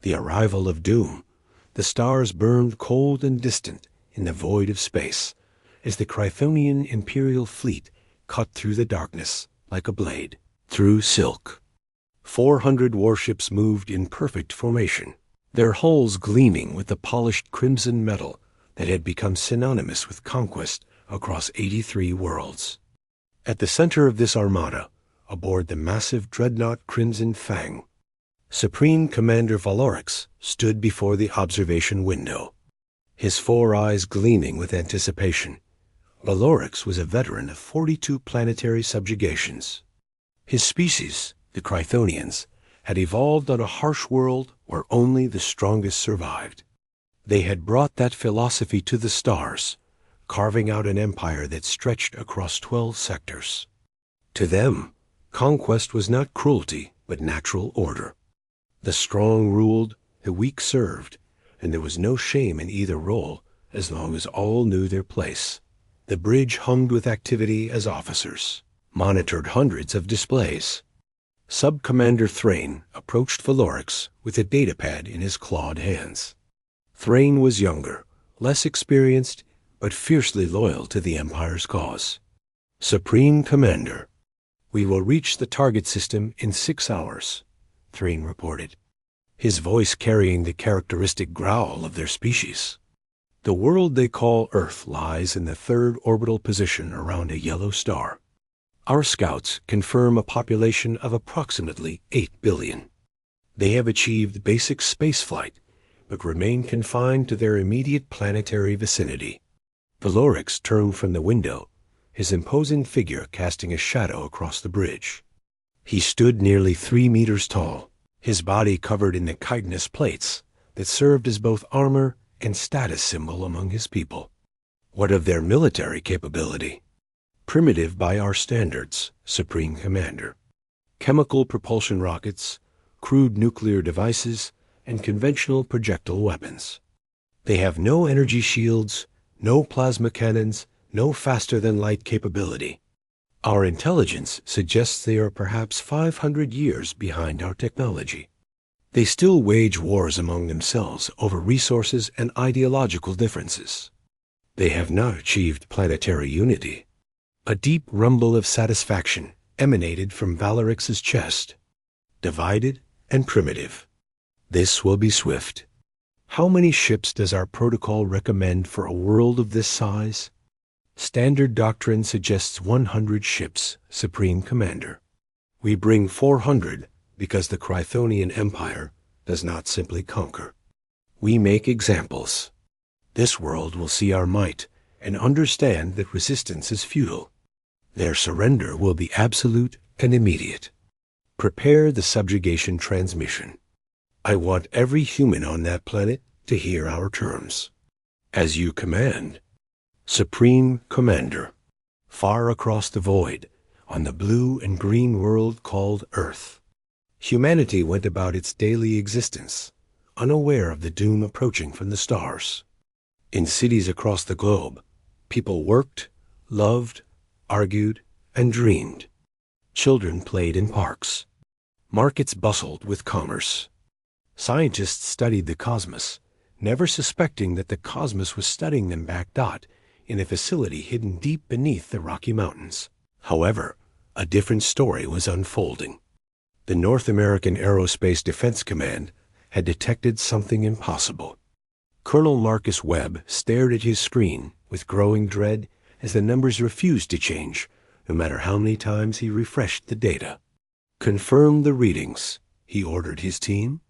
The arrival of doom. The stars burned cold and distant in the void of space as the Chrythonian Imperial fleet cut through the darkness like a blade through silk. 400 warships moved in perfect formation, their hulls gleaming with the polished crimson metal that had become synonymous with conquest across 83 worlds. At the center of this armada, aboard the massive dreadnought Crimson Fang, Supreme Commander Valorix stood before the observation window, his 4 eyes gleaming with anticipation. Valorix was a veteran of 42 planetary subjugations. His species, the Chrythonians, had evolved on a harsh world where only the strongest survived. They had brought that philosophy to the stars, carving out an empire that stretched across 12 sectors. To them, conquest was not cruelty, but natural order. The strong ruled, the weak served, and there was no shame in either role as long as all knew their place. The bridge hummed with activity as officers monitored hundreds of displays. Sub-Commander Thrain approached Valorix with a datapad in his clawed hands. Thrain was younger, less experienced, but fiercely loyal to the Empire's cause. Supreme Commander, we will reach the target system in 6 hours, Thrain reported, his voice carrying the characteristic growl of their species. The world they call Earth lies in the 3rd orbital position around a yellow star. Our scouts confirm a population of approximately 8 billion. They have achieved basic spaceflight, but remain confined to their immediate planetary vicinity. Valorix turned from the window, his imposing figure casting a shadow across the bridge. He stood nearly 3 meters tall, his body covered in the chitinous plates that served as both armor and status symbol among his people. What of their military capability? Primitive by our standards, Supreme Commander. Chemical propulsion rockets, crude nuclear devices, and conventional projectile weapons. They have no energy shields, no plasma cannons, no faster-than-light capability. Our intelligence suggests they are perhaps 500 years behind our technology. They still wage wars among themselves over resources and ideological differences. They have not achieved planetary unity. A deep rumble of satisfaction emanated from Valorix's chest. Divided and primitive. This will be swift. How many ships does our protocol recommend for a world of this size? Standard doctrine suggests 100 ships, Supreme Commander. We bring 400 because the Chrythonian Empire does not simply conquer. We make examples. This world will see our might and understand that resistance is futile. Their surrender will be absolute and immediate. Prepare the subjugation transmission. I want every human on that planet to hear our terms. As you command, Supreme Commander. Far across the void, on the blue and green world called Earth, humanity went about its daily existence, unaware of the doom approaching from the stars. In cities across the globe, people worked, loved, argued, and dreamed. Children played in parks. Markets bustled with commerce. Scientists studied the cosmos, never suspecting that the cosmos was studying them back in a facility hidden deep beneath the Rocky Mountains. However, a different story was unfolding. The North American Aerospace Defense Command had detected something impossible. Colonel Marcus Webb stared at his screen with growing dread as the numbers refused to change, no matter how many times he refreshed the data. Confirm the readings, he ordered his team.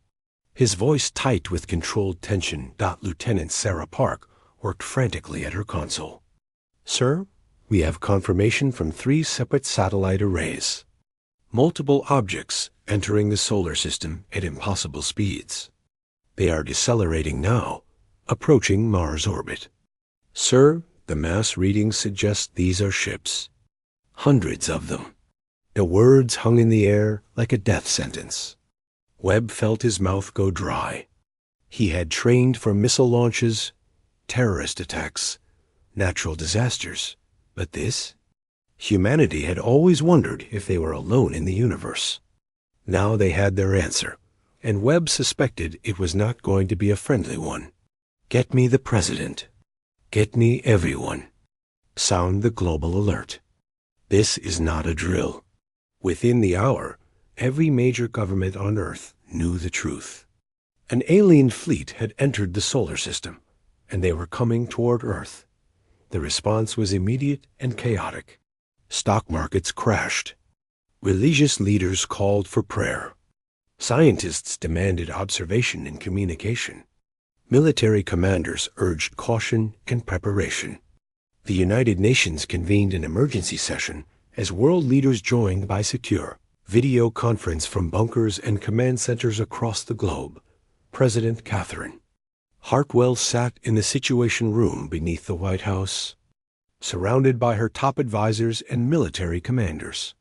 His voice tight with controlled tension. Lieutenant Sarah Park worked frantically at her console. Sir, we have confirmation from 3 separate satellite arrays. Multiple objects entering the solar system at impossible speeds. They are decelerating now, approaching Mars orbit. Sir, the mass readings suggest these are ships. Hundreds of them. The words hung in the air like a death sentence. Webb felt his mouth go dry. He had trained for missile launches, terrorist attacks, natural disasters. But this? Humanity had always wondered if they were alone in the universe. Now they had their answer, and Webb suspected it was not going to be a friendly one. Get me the president. Get me everyone. Sound the global alert. This is not a drill. Within the hour, every major government on Earth knew the truth. An alien fleet had entered the solar system, and they were coming toward Earth. The response was immediate and chaotic. Stock markets crashed. Religious leaders called for prayer. Scientists demanded observation and communication. Military commanders urged caution and preparation. The United Nations convened an emergency session as world leaders joined by secure video conference from bunkers and command centers across the globe. President Catherine Hartwell sat in the Situation Room beneath the White House, surrounded by her top advisors and military commanders.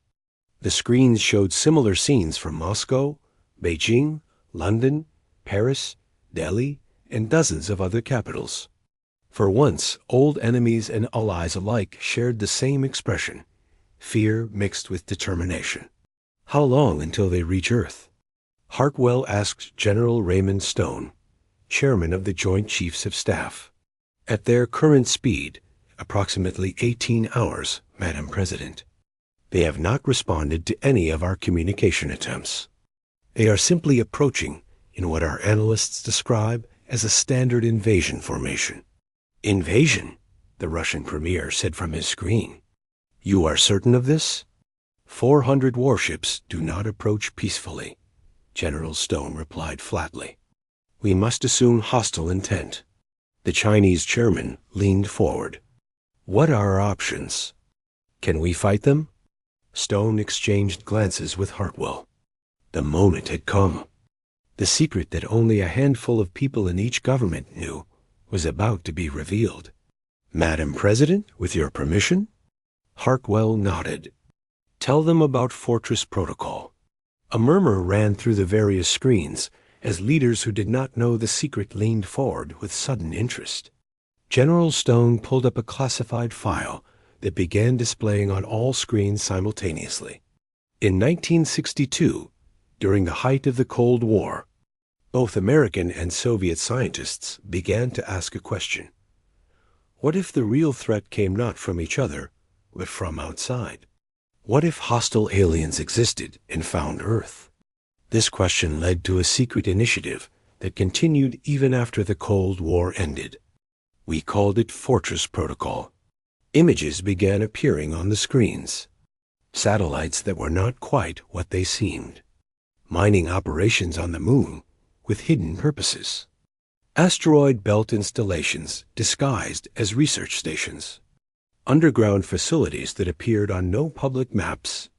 The screens showed similar scenes from Moscow, Beijing, London, Paris, Delhi, and dozens of other capitals. For once, old enemies and allies alike shared the same expression, fear mixed with determination. How long until they reach Earth? Hartwell asked General Raymond Stone, chairman of the Joint Chiefs of Staff. At their current speed, approximately 18 hours, Madam President. They have not responded to any of our communication attempts. They are simply approaching in what our analysts describe as a standard invasion formation. Invasion, the Russian premier said from his screen. You are certain of this? 400 warships do not approach peacefully, General Stone replied flatly. We must assume hostile intent. The Chinese chairman leaned forward. What are our options? Can we fight them? Stone exchanged glances with Hartwell. The moment had come. The secret that only a handful of people in each government knew was about to be revealed. Madam President, with your permission? Hartwell nodded. Tell them about Fortress Protocol. A murmur ran through the various screens as leaders who did not know the secret leaned forward with sudden interest. General Stone pulled up a classified file that began displaying on all screens simultaneously. In 1962, during the height of the Cold War, both American and Soviet scientists began to ask a question. What if the real threat came not from each other, but from outside? What if hostile aliens existed and found Earth? This question led to a secret initiative that continued even after the Cold War ended. We called it Fortress Protocol. Images began appearing on the screens. Satellites that were not quite what they seemed. Mining operations on the moon with hidden purposes. Asteroid belt installations disguised as research stations. Underground facilities that appeared on no public maps.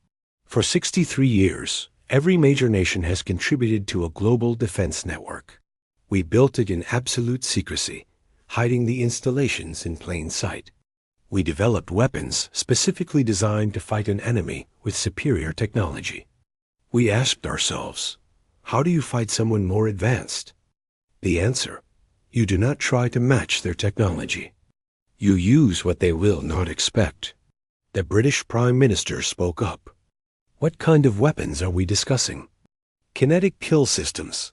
For 63 years, every major nation has contributed to a global defense network. We built it in absolute secrecy, hiding the installations in plain sight. We developed weapons specifically designed to fight an enemy with superior technology. We asked ourselves, how do you fight someone more advanced? The answer, you do not try to match their technology. You use what they will not expect. The British Prime Minister spoke up. What kind of weapons are we discussing? Kinetic kill systems,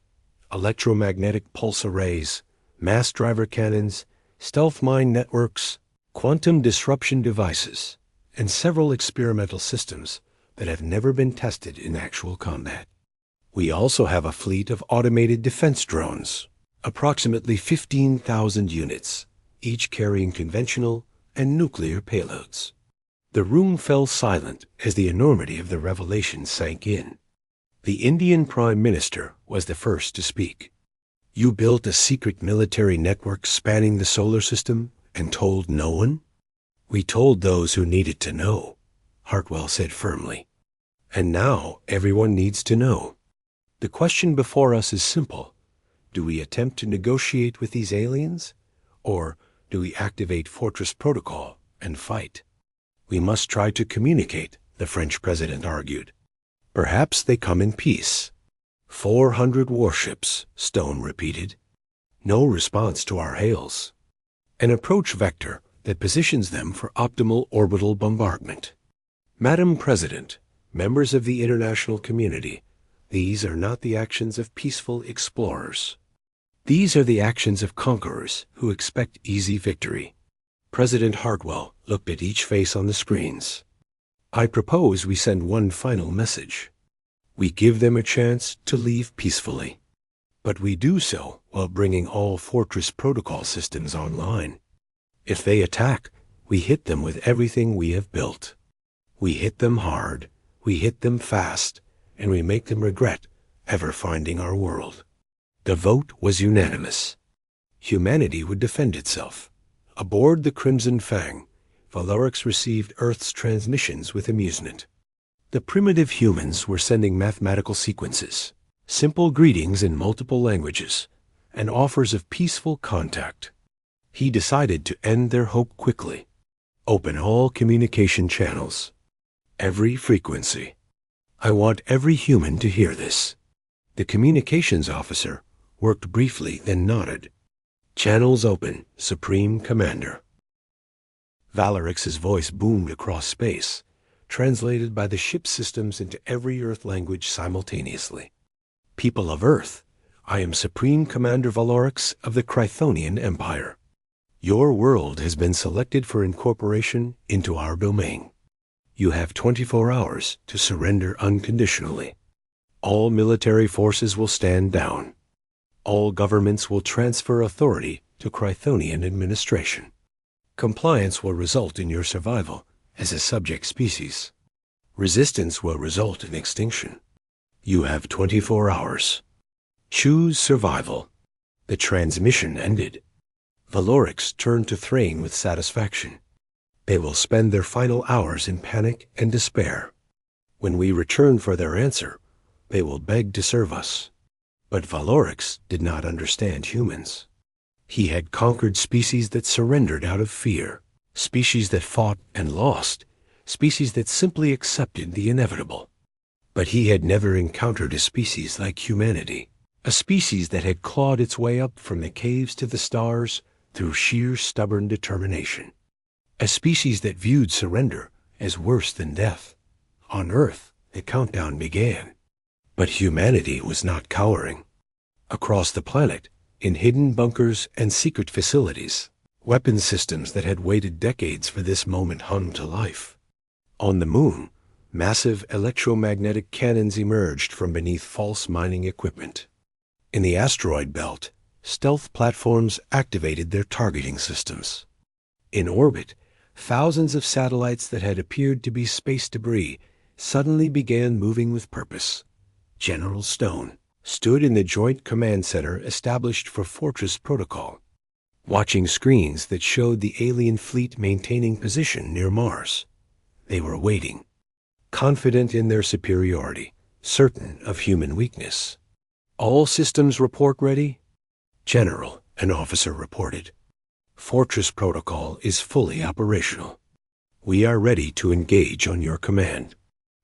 electromagnetic pulse arrays, mass driver cannons, stealth mine networks, quantum disruption devices, and several experimental systems that have never been tested in actual combat. We also have a fleet of automated defense drones, approximately 15,000 units, each carrying conventional and nuclear payloads. The room fell silent as the enormity of the revelation sank in. The Indian Prime Minister was the first to speak. You built a secret military network spanning the solar system and told no one? We told those who needed to know, Hartwell said firmly. And now everyone needs to know. The question before us is simple. Do we attempt to negotiate with these aliens? Or do we activate Fortress Protocol and fight? We must try to communicate, the French president argued. Perhaps they come in peace. 400 warships, Stone repeated. No response to our hails. An approach vector that positions them for optimal orbital bombardment. Madam President, members of the international community, These are not the actions of peaceful explorers. These are the actions of conquerors who expect easy victory. President Hartwell looked at each face on the screens. I propose we send one final message. We give them a chance to leave peacefully. But we do so while bringing all Fortress protocol systems online. If they attack, we hit them with everything we have built. We hit them hard, we hit them fast, and we make them regret ever finding our world. The vote was unanimous. Humanity would defend itself. Aboard the Crimson Fang, Valorix received Earth's transmissions with amusement. The primitive humans were sending mathematical sequences, simple greetings in multiple languages, and offers of peaceful contact. He decided to end their hope quickly. Open all communication channels. Every frequency. I want every human to hear this. The communications officer worked briefly, then nodded. Channels open, Supreme Commander. Valorix's voice boomed across space, translated by the ship systems into every Earth language simultaneously. People of Earth, I am Supreme Commander Valorix of the Chthonian Empire. Your world has been selected for incorporation into our domain. You have 24 hours to surrender unconditionally. All military forces will stand down. All governments will transfer authority to Chthonian administration. Compliance will result in your survival as a subject species. Resistance will result in extinction. You have 24 hours. Choose survival. The transmission ended. Valorix turned to Thrain with satisfaction. They will spend their final hours in panic and despair. When we return for their answer, they will beg to serve us. But Valorix did not understand humans. He had conquered species that surrendered out of fear, species that fought and lost, species that simply accepted the inevitable. But he had never encountered a species like humanity, a species that had clawed its way up from the caves to the stars through sheer stubborn determination. A species that viewed surrender as worse than death. On Earth, the countdown began. But humanity was not cowering. Across the planet, in hidden bunkers and secret facilities, weapon systems that had waited decades for this moment hung to life. On the moon, massive electromagnetic cannons emerged from beneath false mining equipment. In the asteroid belt, stealth platforms activated their targeting systems. In orbit, thousands of satellites that had appeared to be space debris suddenly began moving with purpose. General Stone stood in the Joint Command Center established for Fortress Protocol, watching screens that showed the alien fleet maintaining position near Mars. They were waiting, confident in their superiority, certain of human weakness. All systems report ready? General, an officer reported. Fortress Protocol is fully operational. We are ready to engage on your command.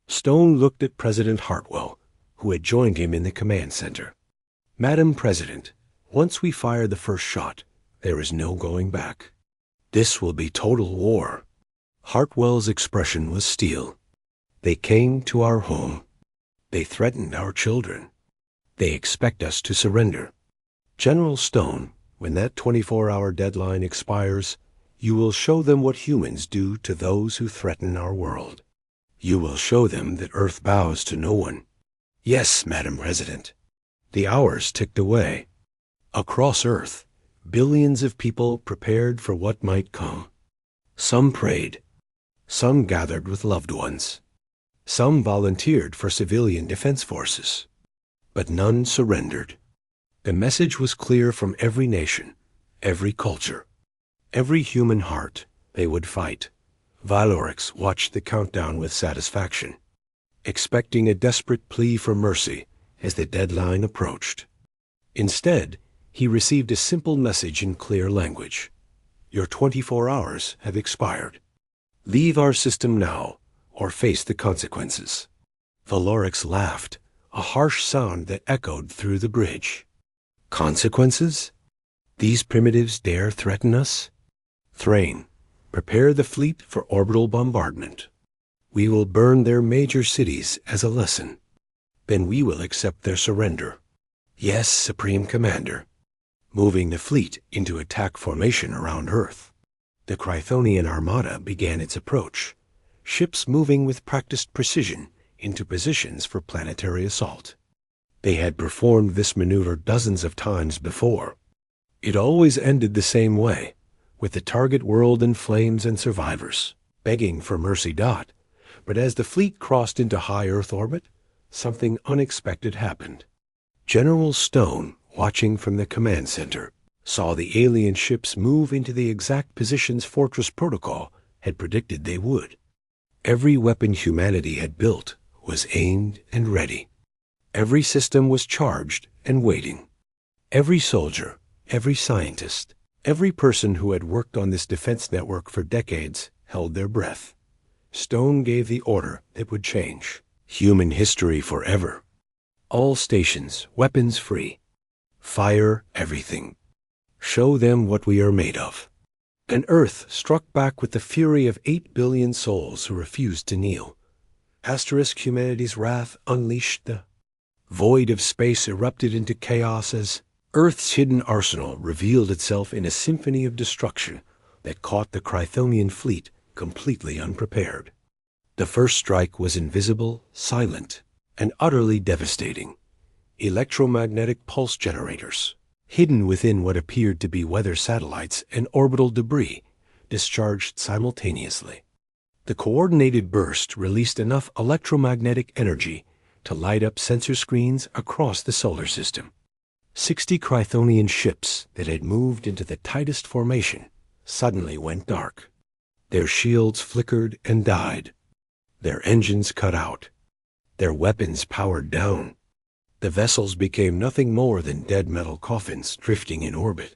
Stone looked at President Hartwell, who had joined him in the command center. Madam President, once we fire the first shot, there is no going back. This will be total war. Hartwell's expression was steel. They came to our home. They threatened our children. They expect us to surrender. General Stone, when that 24-hour deadline expires, you will show them what humans do to those who threaten our world. You will show them that Earth bows to no one. Yes, Madam President. The hours ticked away. Across Earth, billions of people prepared for what might come. Some prayed. Some gathered with loved ones. Some volunteered for civilian defense forces. But none surrendered. The message was clear from every nation, every culture, every human heart. They would fight. Valorix watched the countdown with satisfaction, expecting a desperate plea for mercy as the deadline approached. Instead, he received a simple message in clear language. Your 24 hours have expired. Leave our system now, or face the consequences. Valorix laughed, a harsh sound that echoed through the bridge. Consequences? These primitives dare threaten us? Thrain, prepare the fleet for orbital bombardment. We will burn their major cities as a lesson. then we will accept their surrender. Yes, Supreme Commander. Moving the fleet into attack formation around Earth, the Chrythonian armada began its approach, ships moving with practiced precision into positions for planetary assault. They had performed this maneuver dozens of times before. It always ended the same way, with the target world in flames and survivors begging for mercy. But as the fleet crossed into high Earth orbit, something unexpected happened. General Stone, watching from the command center, saw the alien ships move into the exact positions Fortress Protocol had predicted they would. Every weapon humanity had built was aimed and ready. Every system was charged and waiting. Every soldier, every scientist, every person who had worked on this defense network for decades held their breath. Stone gave the order that would change human history forever. All stations, weapons free. Fire everything. Show them what we are made of. And Earth struck back with the fury of 8 billion souls who refused to kneel. Humanity's wrath unleashed. The void of space erupted into chaos as Earth's hidden arsenal revealed itself in a symphony of destruction that caught the Chrythonian fleet completely unprepared. The first strike was invisible, silent, and utterly devastating. Electromagnetic pulse generators, hidden within what appeared to be weather satellites and orbital debris, discharged simultaneously. The coordinated burst released enough electromagnetic energy to light up sensor screens across the solar system. 60 Chrythonian ships that had moved into the tightest formation suddenly went dark. Their shields flickered and died. Their engines cut out. Their weapons powered down. The vessels became nothing more than dead metal coffins drifting in orbit.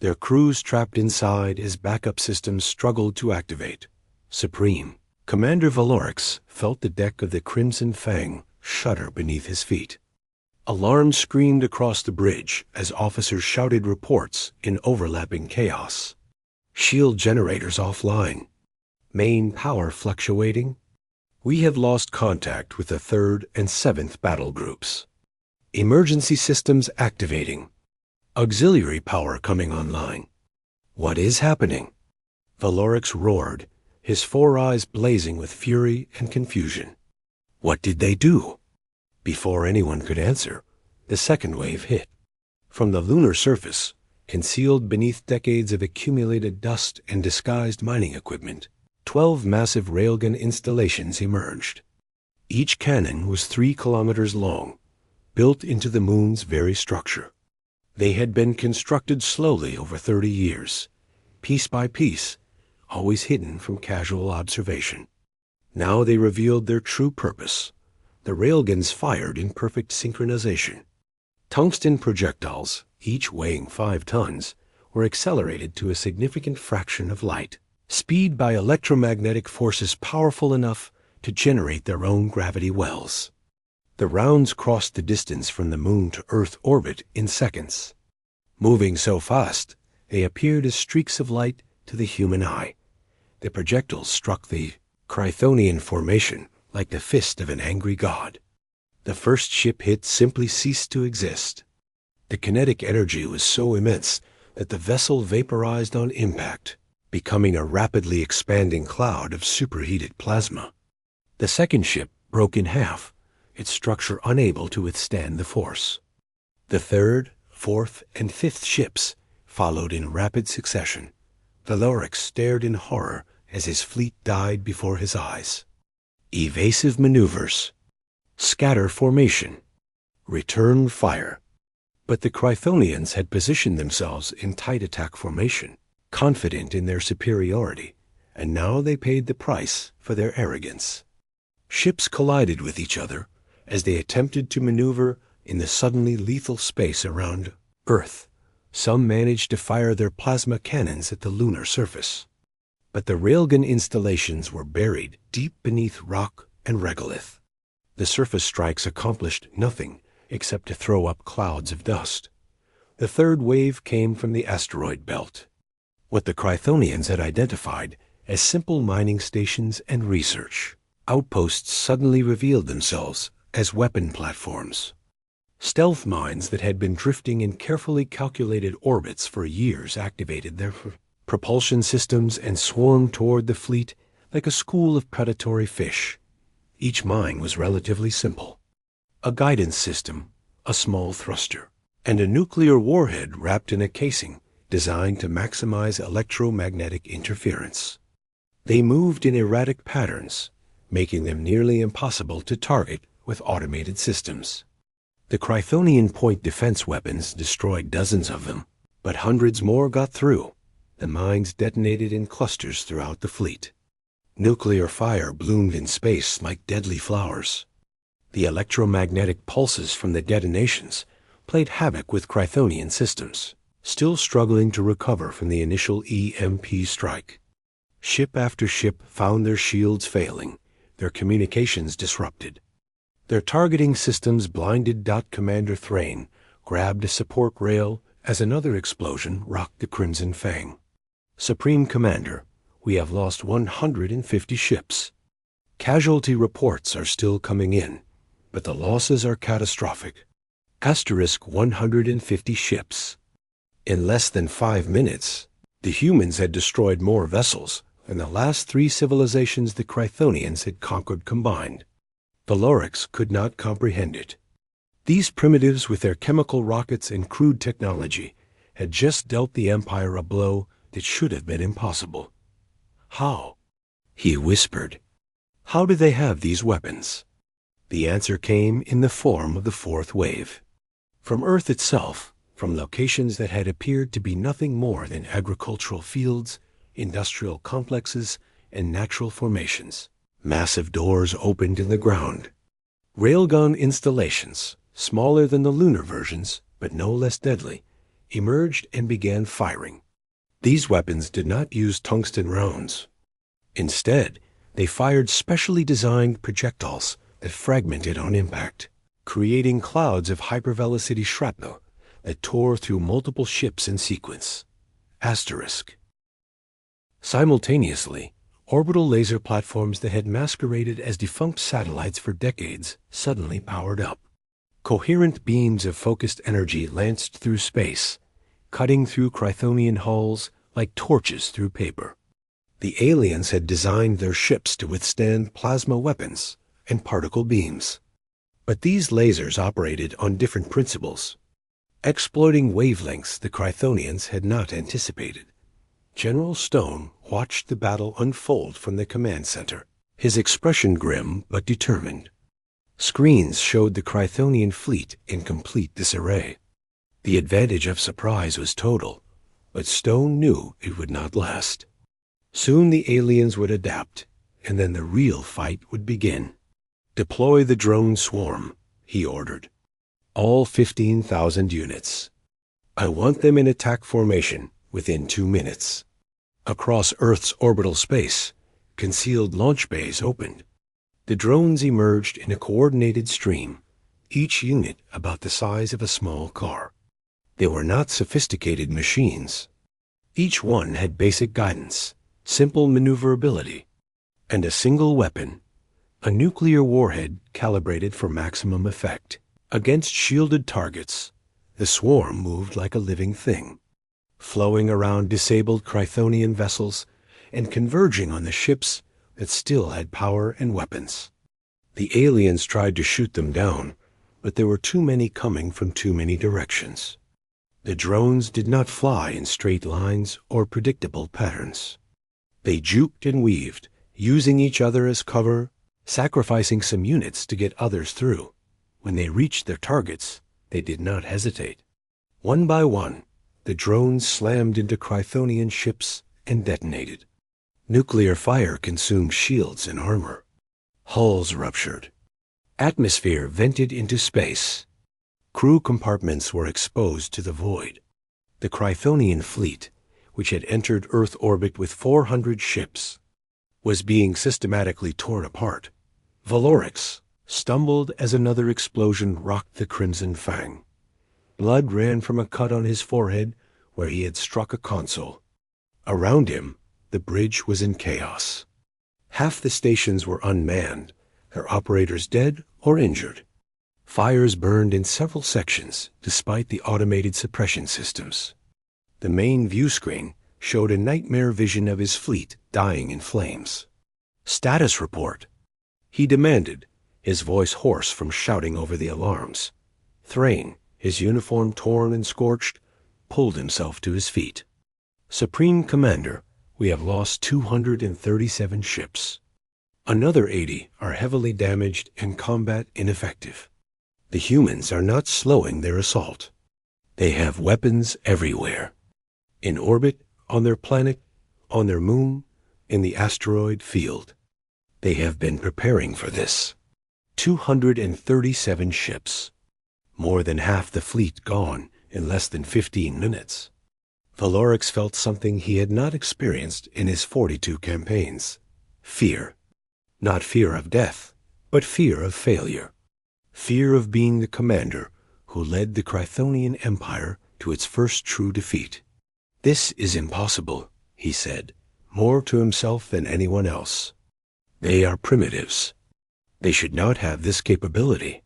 Their crews trapped inside as backup systems struggled to activate. Supreme Commander Valorix felt the deck of the Crimson Fang shudder beneath his feet. Alarms screamed across the bridge as officers shouted reports in overlapping chaos. Shield generators offline. Main power fluctuating. We have lost contact with the 3rd and 7th battle groups. Emergency systems activating. Auxiliary power coming online. What is happening? Valorix roared, his 4 eyes blazing with fury and confusion. What did they do? Before anyone could answer, the second wave hit. From the lunar surface, concealed beneath decades of accumulated dust and disguised mining equipment, 12 massive railgun installations emerged. Each cannon was 3 kilometers long, built into the moon's very structure. They had been constructed slowly over 30 years, piece by piece, always hidden from casual observation. Now they revealed their true purpose. The railguns fired in perfect synchronization. Tungsten projectiles, each weighing 5 tons, were accelerated to a significant fraction of light, speed by electromagnetic forces powerful enough to generate their own gravity wells. The rounds crossed the distance from the moon to Earth orbit in seconds. Moving so fast, they appeared as streaks of light to the human eye. The projectiles struck the Chrythonian formation like the fist of an angry god. The first ship hit simply ceased to exist. The kinetic energy was so immense that the vessel vaporized on impact, becoming a rapidly expanding cloud of superheated plasma. The second ship broke in half, its structure unable to withstand the force. The 3rd, 4th, and 5th ships followed in rapid succession. Valorix stared in horror as his fleet died before his eyes. Evasive maneuvers. Scatter formation. Return fire. But the Chrythonians had positioned themselves in tight attack formation, confident in their superiority, and now they paid the price for their arrogance. Ships collided with each other as they attempted to maneuver in the suddenly lethal space around Earth. Some managed to fire their plasma cannons at the lunar surface. But the railgun installations were buried deep beneath rock and regolith. The surface strikes accomplished nothing except to throw up clouds of dust. The 3rd wave came from the asteroid belt, what the Chrythonians had identified as simple mining stations and research. Outposts suddenly revealed themselves as weapon platforms. Stealth mines that had been drifting in carefully calculated orbits for years activated their propulsion systems and swarmed toward the fleet like a school of predatory fish. Each mine was relatively simple: a guidance system, a small thruster, and a nuclear warhead wrapped in a casing designed to maximize electromagnetic interference. They moved in erratic patterns, making them nearly impossible to target with automated systems. The Chrythonian point defense weapons destroyed dozens of them, but hundreds more got through. The mines detonated in clusters throughout the fleet. Nuclear fire bloomed in space like deadly flowers. The electromagnetic pulses from the detonations played havoc with Chrythonian systems, still struggling to recover from the initial EMP strike. Ship after ship found their shields failing, their communications disrupted. Their targeting systems blinded. Commander Thrain grabbed a support rail as another explosion rocked the Crimson Fang. "Supreme Commander, we have lost 150 ships. Casualty reports are still coming in, but the losses are catastrophic. Asterisk 150 ships." In less than 5 minutes, the humans had destroyed more vessels than the last 3 civilizations the Chrythonians had conquered combined. Valorix could not comprehend it. These primitives, with their chemical rockets and crude technology, had just dealt the Empire a blow that should have been impossible. "How?" he whispered. "How do they have these weapons?" The answer came in the form of the fourth wave. From Earth itself, from locations that had appeared to be nothing more than agricultural fields, industrial complexes, and natural formations, massive doors opened in the ground. Railgun installations, smaller than the lunar versions, but no less deadly, emerged and began firing. These weapons did not use tungsten rounds. Instead, they fired specially designed projectiles that fragmented on impact, creating clouds of hypervelocity shrapnel that tore through multiple ships in sequence. Asterisk. Simultaneously, orbital laser platforms that had masqueraded as defunct satellites for decades suddenly powered up. Coherent beams of focused energy lanced through space, cutting through Chrythonian hulls like torches through paper. The aliens had designed their ships to withstand plasma weapons and particle beams. But these lasers operated on different principles, exploiting wavelengths the Chrythonians had not anticipated. General Stone watched the battle unfold from the command center, his expression grim but determined. Screens showed the Chrythonian fleet in complete disarray. The advantage of surprise was total, but Stone knew it would not last. Soon the aliens would adapt, and then the real fight would begin. "Deploy the drone swarm," he ordered. "All 15,000 units. I want them in attack formation within 2 minutes." Across Earth's orbital space, concealed launch bays opened. The drones emerged in a coordinated stream, each unit about the size of a small car. They were not sophisticated machines. Each one had basic guidance, simple maneuverability, and a single weapon, a nuclear warhead calibrated for maximum effect. Against shielded targets, the swarm moved like a living thing, flowing around disabled Chrythonian vessels and converging on the ships that still had power and weapons. The aliens tried to shoot them down, but there were too many coming from too many directions. The drones did not fly in straight lines or predictable patterns. They juked and weaved, using each other as cover, sacrificing some units to get others through. When they reached their targets, they did not hesitate. One by one, the drones slammed into Chrythonian ships and detonated. Nuclear fire consumed shields and armor. Hulls ruptured. Atmosphere vented into space. Crew compartments were exposed to the void. The Chrythonian fleet, which had entered Earth orbit with 400 ships, was being systematically torn apart. Valorix stumbled as another explosion rocked the Crimson Fang. Blood ran from a cut on his forehead where he had struck a console. Around him, the bridge was in chaos. Half the stations were unmanned, their operators dead or injured. Fires burned in several sections despite the automated suppression systems. The main view screen showed a nightmare vision of his fleet dying in flames. "Status report," he demanded, his voice hoarse from shouting over the alarms. Thrain, his uniform torn and scorched, pulled himself to his feet. "Supreme Commander, we have lost 237 ships. Another 80 are heavily damaged and combat ineffective. The humans are not slowing their assault. They have weapons everywhere. In orbit, on their planet, on their moon, in the asteroid field. They have been preparing for this. 237 ships. More than half the fleet gone in less than 15 minutes. Valorix felt something he had not experienced in his 42 campaigns. Fear. Not fear of death, but fear of failure. Fear of being the commander who led the Chthonian Empire to its first true defeat. "This is impossible," he said, more to himself than anyone else. "They are primitives. They should not have this capability."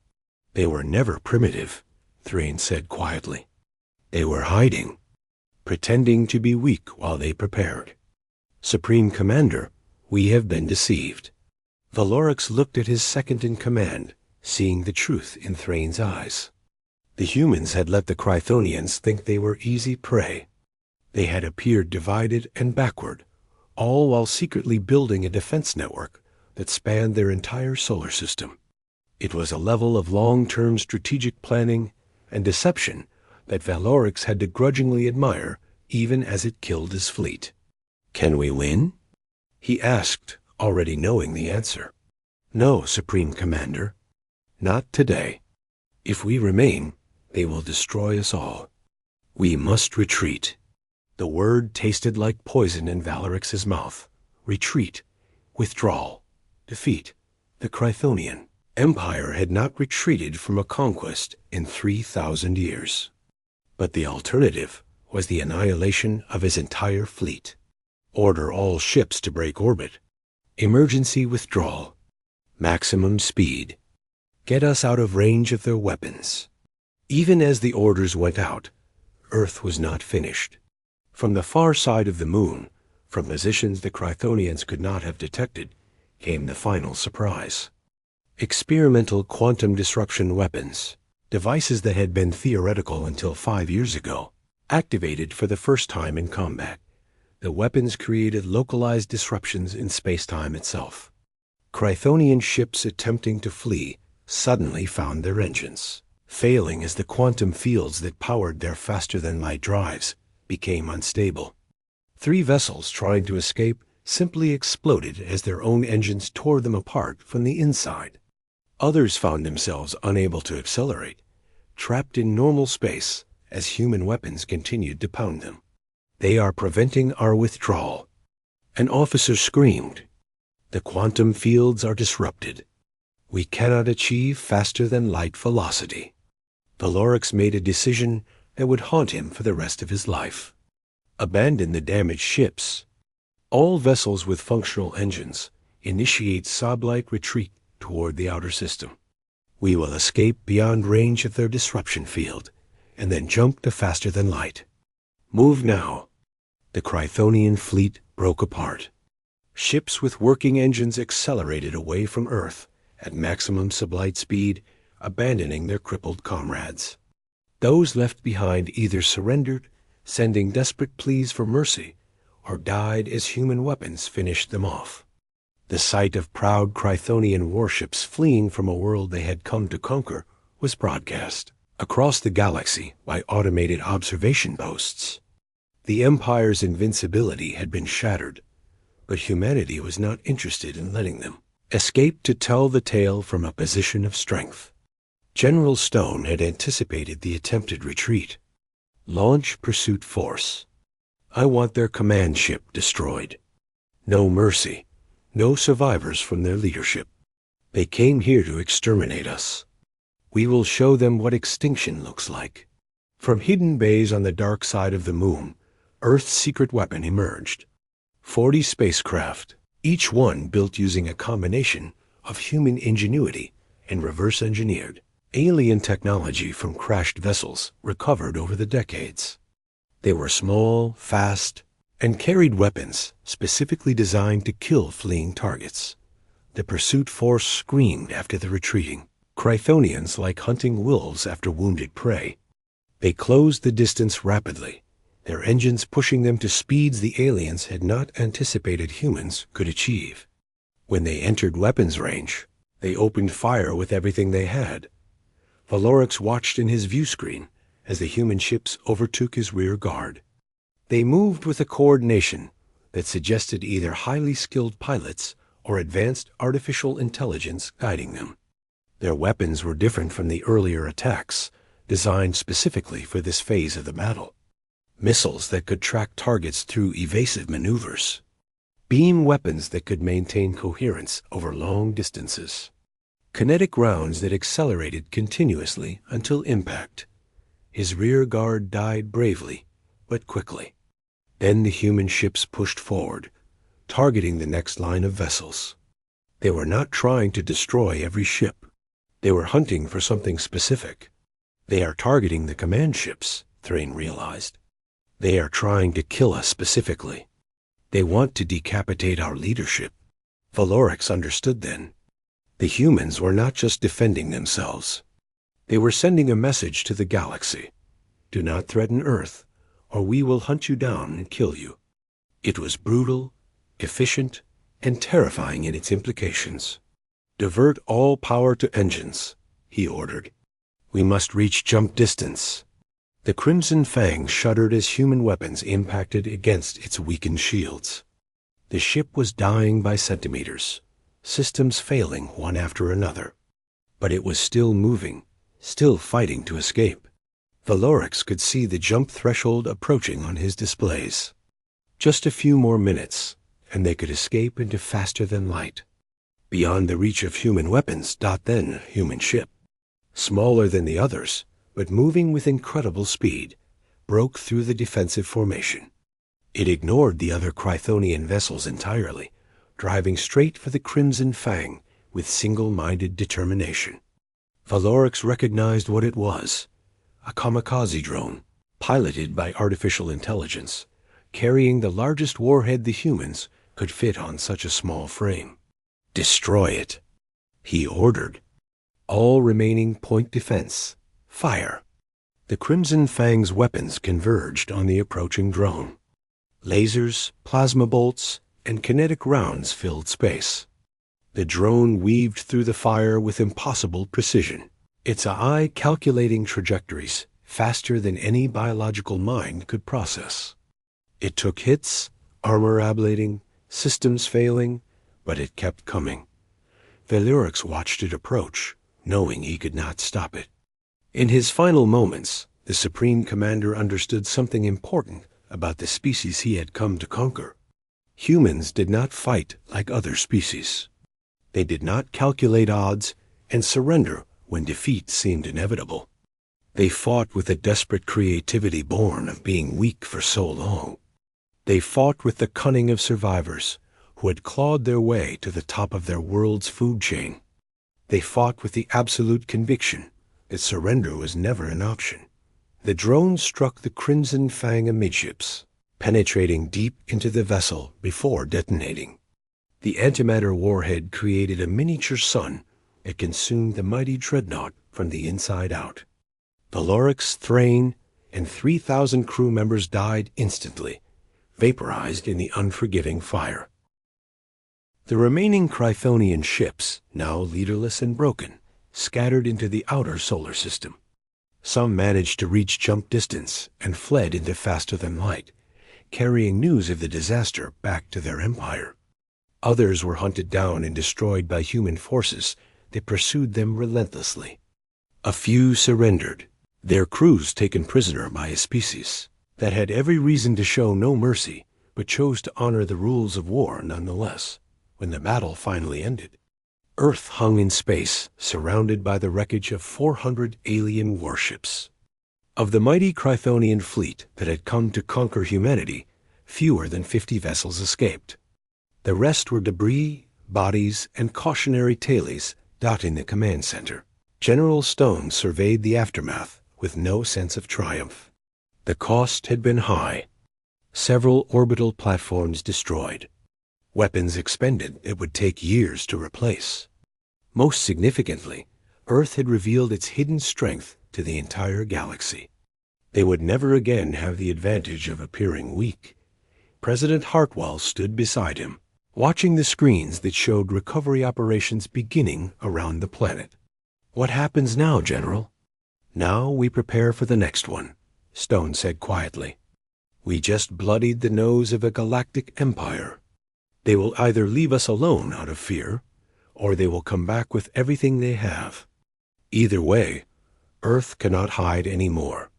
"They were never primitive," Thrain said quietly. "They were hiding, pretending to be weak while they prepared. Supreme Commander, we have been deceived." Valorix looked at his second-in-command, seeing the truth in Thrain's eyes. The humans had let the Chthonians think they were easy prey. They had appeared divided and backward, all while secretly building a defense network that spanned their entire solar system. It was a level of long-term strategic planning and deception that Valorix had to grudgingly admire even as it killed his fleet. "Can we win?" he asked, already knowing the answer. "No, Supreme Commander. Not today. If we remain, they will destroy us all. We must retreat." The word tasted like poison in Valorix's mouth. Retreat. Withdrawal. Defeat. The Chthonian Empire had not retreated from a conquest in 3,000 years. But the alternative was the annihilation of his entire fleet. Order all ships to break orbit. Emergency withdrawal. Maximum speed. Get us out of range of their weapons. Even as the orders went out, Earth was not finished. From the far side of the moon, from positions the Chthonians could not have detected, came the final surprise. Experimental quantum disruption weapons, devices that had been theoretical until 5 years ago, activated for the first time in combat. The weapons created localized disruptions in space-time itself. Chthonian ships attempting to flee suddenly found their engines, failing as the quantum fields that powered their faster-than-light drives became unstable. 3 vessels trying to escape simply exploded as their own engines tore them apart from the inside. Others found themselves unable to accelerate, trapped in normal space as human weapons continued to pound them. "They are preventing our withdrawal." An officer screamed. "The quantum fields are disrupted. We cannot achieve faster-than-light velocity." Valorix made a decision that would haunt him for the rest of his life. Abandon the damaged ships. All vessels with functional engines initiate sublight retreat toward the outer system. We will escape beyond range of their disruption field, and then jump to faster than light. Move now. The Chthonian fleet broke apart. Ships with working engines accelerated away from Earth at maximum sublight speed, abandoning their crippled comrades. Those left behind either surrendered, sending desperate pleas for mercy, or died as human weapons finished them off. The sight of proud Chthonian warships fleeing from a world they had come to conquer was broadcast across the galaxy by automated observation posts. The Empire's invincibility had been shattered, but humanity was not interested in letting them escape to tell the tale from a position of strength. General Stone had anticipated the attempted retreat. Launch pursuit force. I want their command ship destroyed. No mercy. No survivors from their leadership. They came here to exterminate us. We will show them what extinction looks like. From hidden bays on the dark side of the moon, Earth's secret weapon emerged. 40 spacecraft, each one built using a combination of human ingenuity and reverse-engineered. Alien technology from crashed vessels recovered over the decades. They were small, fast, and carried weapons specifically designed to kill fleeing targets. The pursuit force screamed after the retreating Chrythonians like hunting wolves after wounded prey. They closed the distance rapidly, their engines pushing them to speeds the aliens had not anticipated humans could achieve. When they entered weapons range, they opened fire with everything they had. Valorix watched in his view screen as the human ships overtook his rear guard. They moved with a coordination that suggested either highly skilled pilots or advanced artificial intelligence guiding them. Their weapons were different from the earlier attacks, designed specifically for this phase of the battle. Missiles that could track targets through evasive maneuvers. Beam weapons that could maintain coherence over long distances. Kinetic rounds that accelerated continuously until impact. His rear guard died bravely, but quickly. Then the human ships pushed forward, targeting the next line of vessels. They were not trying to destroy every ship. They were hunting for something specific. They are targeting the command ships, Thrain realized. They are trying to kill us specifically. They want to decapitate our leadership. Valorix understood then. The humans were not just defending themselves. They were sending a message to the galaxy. Do not threaten Earth, or we will hunt you down and kill you. It was brutal, efficient, and terrifying in its implications. Divert all power to engines, he ordered. We must reach jump distance. The Crimson Fang shuddered as human weapons impacted against its weakened shields. The ship was dying by centimeters, systems failing one after another. But it was still moving, still fighting to escape. Valorix could see the jump threshold approaching on his displays. Just a few more minutes, and they could escape into faster-than-light. Beyond the reach of human weapons, then human ship. Smaller than the others, but moving with incredible speed, broke through the defensive formation. It ignored the other Chrythonian vessels entirely, driving straight for the Crimson Fang with single-minded determination. Valorix recognized what it was, a kamikaze drone, piloted by artificial intelligence, carrying the largest warhead the humans could fit on such a small frame. Destroy it, he ordered. All remaining point defense, fire. The Crimson Fang's weapons converged on the approaching drone. Lasers, plasma bolts, and kinetic rounds filled space. The drone weaved through the fire with impossible precision, its eye calculating trajectories faster than any biological mind could process. It took hits, armor ablating, systems failing, but it kept coming. Valorix watched it approach, knowing he could not stop it. In his final moments, the Supreme Commander understood something important about the species he had come to conquer. Humans did not fight like other species. They did not calculate odds and surrender when defeat seemed inevitable. They fought with a desperate creativity born of being weak for so long. They fought with the cunning of survivors who had clawed their way to the top of their world's food chain. They fought with the absolute conviction that surrender was never an option. The drone struck the Crimson Fang amidships, penetrating deep into the vessel before detonating. The antimatter warhead created a miniature sun that consumed the mighty dreadnought from the inside out. Valorix, Thrain, and 3,000 crew members died instantly, vaporized in the unforgiving fire. The remaining Chrythonian ships, now leaderless and broken, scattered into the outer solar system. Some managed to reach jump distance and fled into faster-than-light, carrying news of the disaster back to their empire. Others were hunted down and destroyed by human forces that pursued them relentlessly. A few surrendered, their crews taken prisoner by a species that had every reason to show no mercy, but chose to honor the rules of war nonetheless. When the battle finally ended, Earth hung in space, surrounded by the wreckage of 400 alien warships. Of the mighty Chrythonian fleet that had come to conquer humanity, fewer than 50 vessels escaped. The rest were debris, bodies, and cautionary tales dotting the command center. General Stone surveyed the aftermath with no sense of triumph. The cost had been high. Several orbital platforms destroyed. Weapons expended it would take years to replace. Most significantly, Earth had revealed its hidden strength to the entire galaxy. They would never again have the advantage of appearing weak. President Hartwell stood beside him, watching the screens that showed recovery operations beginning around the planet. "What happens now, General?" "Now we prepare for the next one," Stone said quietly. "We just bloodied the nose of a galactic empire. They will either leave us alone out of fear, or they will come back with everything they have. Either way, Earth cannot hide anymore.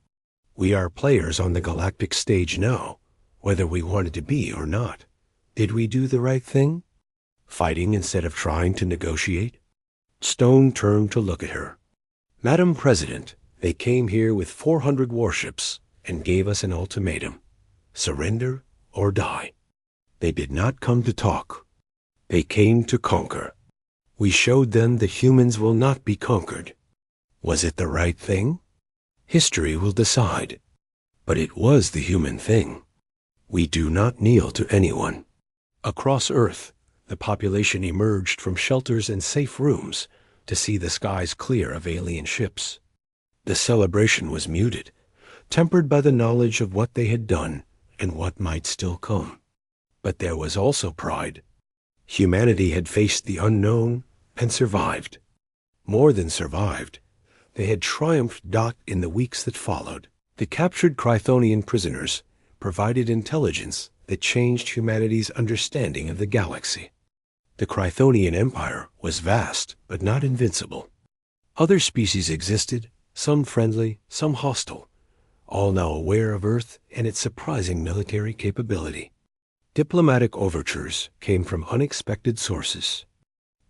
We are players on the galactic stage now, whether we wanted to be or not. Did we do the right thing? Fighting instead of trying to negotiate?" Stone turned to look at her. "Madam President, they came here with 400 warships and gave us an ultimatum. Surrender or die. They did not come to talk. They came to conquer. We showed them that humans will not be conquered. Was it the right thing? History will decide. But it was the human thing. We do not kneel to anyone." Across Earth, the population emerged from shelters and safe rooms to see the skies clear of alien ships. The celebration was muted, tempered by the knowledge of what they had done and what might still come. But there was also pride. Humanity had faced the unknown and survived. More than survived, they had triumphed in the weeks that followed. The captured Krythonian prisoners provided intelligence that changed humanity's understanding of the galaxy. The Krythonian Empire was vast, but not invincible. Other species existed, some friendly, some hostile, all now aware of Earth and its surprising military capability. Diplomatic overtures came from unexpected sources.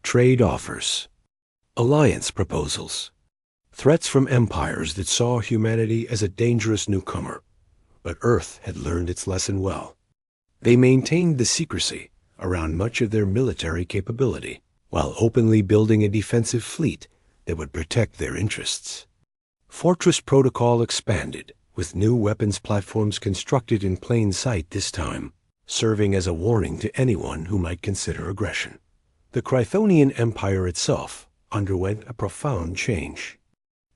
Trade offers, alliance proposals, threats from empires that saw humanity as a dangerous newcomer. But Earth had learned its lesson well. They maintained the secrecy around much of their military capability, while openly building a defensive fleet that would protect their interests. Fortress Protocol expanded, with new weapons platforms constructed in plain sight this time, serving as a warning to anyone who might consider aggression. The Krythonian Empire itself underwent a profound change.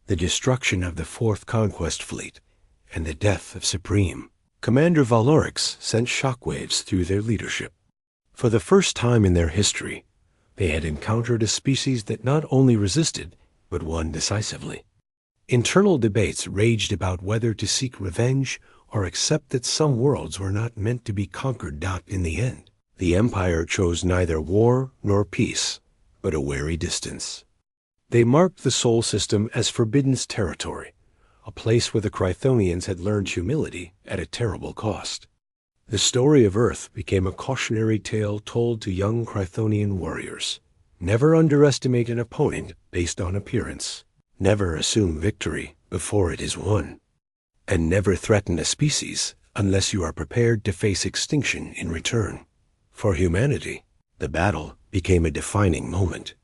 The destruction of the Fourth Conquest Fleet and the death of Supreme Commander Valorix sent shockwaves through their leadership. For the first time in their history, they had encountered a species that not only resisted, but won decisively. Internal debates raged about whether to seek revenge or accept that some worlds were not meant to be conquered. In the end, the Empire chose neither war nor peace, but a wary distance. They marked the Sol system as Forbidden's territory, a place where the Krythonians had learned humility at a terrible cost. The story of Earth became a cautionary tale told to young Krythonian warriors. Never underestimate an opponent based on appearance. Never assume victory before it is won. And never threaten a species unless you are prepared to face extinction in return. For humanity, the battle became a defining moment.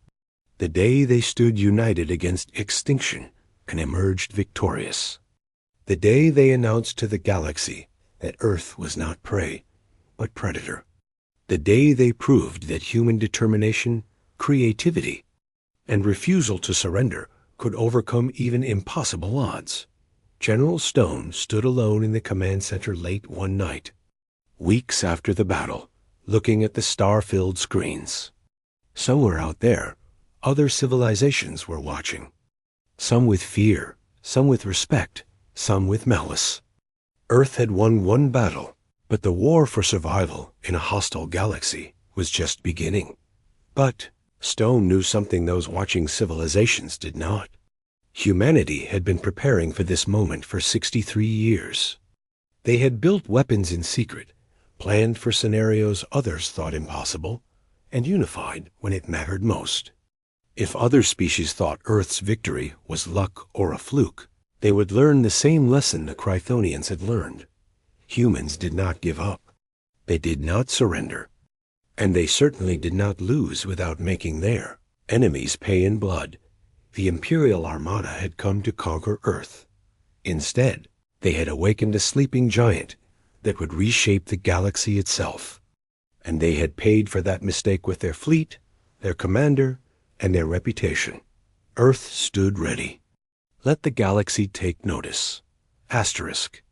The day they stood united against extinction and emerged victorious. The day they announced to the galaxy that Earth was not prey, but predator. The day they proved that human determination, creativity, and refusal to surrender could overcome even impossible odds. General Stone stood alone in the command center late one night, weeks after the battle, looking at the star-filled screens. Somewhere out there, other civilizations were watching. Some with fear, some with respect, some with malice. Earth had won one battle, but the war for survival in a hostile galaxy was just beginning. But Stone knew something those watching civilizations did not. Humanity had been preparing for this moment for 63 years. They had built weapons in secret, planned for scenarios others thought impossible, and unified when it mattered most. If other species thought Earth's victory was luck or a fluke, they would learn the same lesson the Krythonians had learned. Humans did not give up. They did not surrender. And they certainly did not lose without making their Enemies pay in blood. The Imperial Armada had come to conquer Earth. Instead, they had awakened a sleeping giant that would reshape the galaxy itself. And they had paid for that mistake with their fleet, their commander, and their reputation. Earth stood ready. Let the galaxy take notice. Asterisk.